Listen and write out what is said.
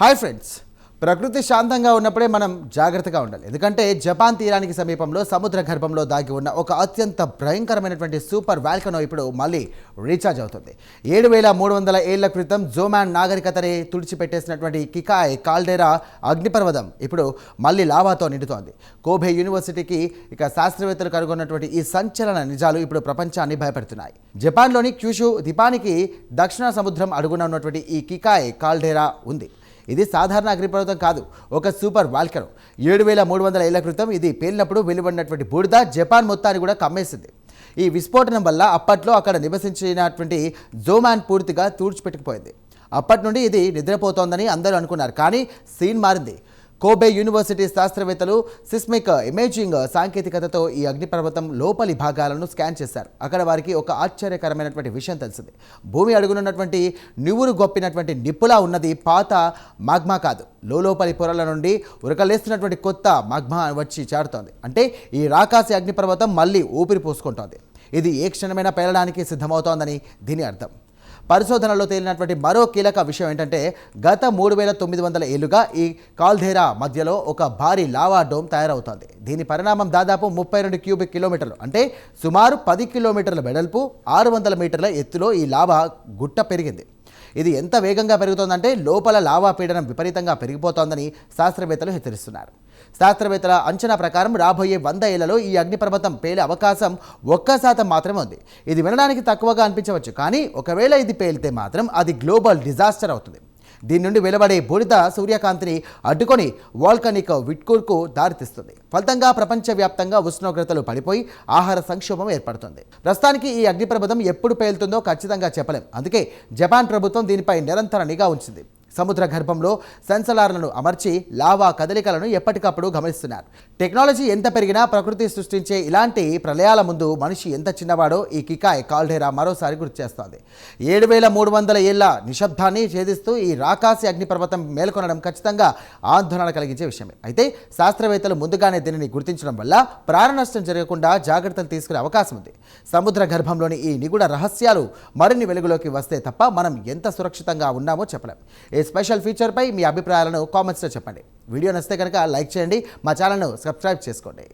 Hi friends, ప్రకృతి శాంతంగా ఉన్నప్పుడే మనం జాగ్రత్తగా ఉండాలి. ఎందుకంటే జపాన్ తీరానికి సమీపంలో సముద్ర గర్భంలో దాగి ఉన్న ఒక అత్యంత భయంకరమైనటువంటి సూపర్ వాల్కనో ఇప్పుడు మళ్ళీ రీఛార్జ్ అవుతుంది. 7300 ఏళ్ల క్రితం జోమాన్ నాగరికతని తుడిచిపెట్టేసినటువంటి కికాయ్ కాల్డెరా అగ్నిపర్వతం ఇప్పుడు మళ్ళీ లావాతో నిండుతోంది. కోబే యూనివర్సిటీకి శాస్త్రవేత్తలు కనుగొన్నటువంటి ఈ సంచలన నిజాలు ఇప్పుడు ప్రపంచాన్ని భయపెడుతున్నాయి. జపాన్లోని క్యూషు ద్వీపానికి దక్షిణ సముద్రం అడుగున ఉన్నటువంటి ఈ కికాయ్ కాల్డెరా ఉంది. ఇది సాధారణ అగ్నిపర్వతం కాదు, ఒక సూపర్ వాల్కనో. 7300 ఏళ్ల క్రితం ఇది పేలినప్పుడు వెలువడినటువంటి బూడిద జపాన్ మొత్తాన్ని కూడా కమ్మేసింది. ఈ విస్ఫోటనం వల్ల అప్పట్లో అక్కడ నివసించినటువంటి జోమాన్ పూర్తిగా తుడిచిపెట్టుకుపోయింది. అప్పటి నుండి ఇది నిద్రపోతోందని అందరూ అనుకున్నారు. కానీ సీన్ మారింది. కోబే యూనివర్సిటీ శాస్త్రవేత్తలు సిస్మిక్ ఇమేజింగ్ సాంకేతికతతో ఈ అగ్నిపర్వతం లోపలి భాగాలను స్కాన్ చేశారు. అక్కడ వారికి ఒక ఆశ్చర్యకరమైనటువంటి విషయం తెలిసింది. భూమి అడుగునున్నటువంటి నివురు గొప్పినటువంటి నిప్పులా ఉన్నది పాత మాగ్మా కాదు, లోపలి పొరల నుండి ఉరకలేస్తున్నటువంటి కొత్త మాగ్మా వచ్చి చేరుతోంది. అంటే ఈ రాకాసి అగ్నిపర్వతం మళ్ళీ ఊపిరి పోసుకుంటోంది. ఇది ఏ క్షణమైనా పేలడానికి సిద్ధమవుతోందని దీని అర్థం. పరిశోధనలో తేలినటువంటి మరో కీలక విషయం ఏంటంటే గత 3900 ఏళ్లుగా ఈ కాల్డెరా మధ్యలో ఒక భారీ లావా డోమ్ తయారవుతోంది. దీని పరిణామం దాదాపు 32 క్యూబిక్ కిలోమీటర్లు, అంటే సుమారు 10 కిలోమీటర్ల వెడల్పు, 600 మీటర్ల ఎత్తులో ఈ లావా గుట్ట పెరిగింది. ఇది ఎంత వేగంగా పెరుగుతోందంటే లోపల లావా పీడనం విపరీతంగా పెరిగిపోతోందని శాస్త్రవేత్తలు హెచ్చరిస్తున్నారు. శాస్త్రవేత్తల అంచనా ప్రకారం రాబోయే 100 ఏళ్లలో ఈ అగ్నిపర్వతం పేలే అవకాశం 1% మాత్రమే ఉంది. ఇది వినడానికి తక్కువగా అనిపించవచ్చు, కానీ ఒకవేళ ఇది పేలితే మాత్రం అది గ్లోబల్ డిజాస్టర్ అవుతుంది. దీని నుండి వెలువడే బూడిద సూర్యకాంతిని అడ్డుకొని వాల్కనిక్ విట్కూర్కు దారితీస్తుంది. ఫలితంగా ప్రపంచవ్యాప్తంగా ఉష్ణోగ్రతలు పడిపోయి ఆహార సంక్షోభం ఏర్పడుతుంది. ప్రస్తుతానికి ఈ అగ్నిపర్వతం ఎప్పుడు పేలుతుందో ఖచ్చితంగా చెప్పలేం. అందుకే జపాన్ ప్రభుత్వం దీనిపై నిరంతర నిఘా ఉంచింది. సముద్ర గర్భంలో సెన్సార్లను అమర్చి లావా కదలికలను ఎప్పటికప్పుడు గమనిస్తున్నారు. టెక్నాలజీ ఎంత పెరిగినా ప్రకృతి సృష్టించే ఇలాంటి ప్రళయాల ముందు మనిషి ఎంత చిన్నవాడో ఈ కికాయ్ కాల్డెరా మరోసారి గుర్తు చేస్తోంది. 7300 ఏళ్ల నిశ్శబ్దాన్ని ఛేదిస్తూ ఈ రాకాసి అగ్నిపర్వతం మేల్కొనడం ఖచ్చితంగా ఆందోళన కలిగించే విషయమే. అయితే శాస్త్రవేత్తలు ముందుగానే దీనిని గుర్తించడం వల్ల ప్రాణ నష్టం జరగకుండా జాగ్రత్తలు తీసుకునే అవకాశం ఉంది. సముద్ర గర్భంలోని ఈ నిగూఢ రహస్యాలు మరిన్ని వెలుగులోకి వస్తే తప్ప మనం ఎంత సురక్షితంగా ఉన్నామో చెప్పలేం. స్పెషల్ ఫీచర్పై మీ అభిప్రాయాలను కామెంట్స్లో చెప్పండి. వీడియో నచ్చితే కనుక లైక్ చేయండి, మా ఛానల్ను సబ్స్క్రైబ్ చేసుకోండి.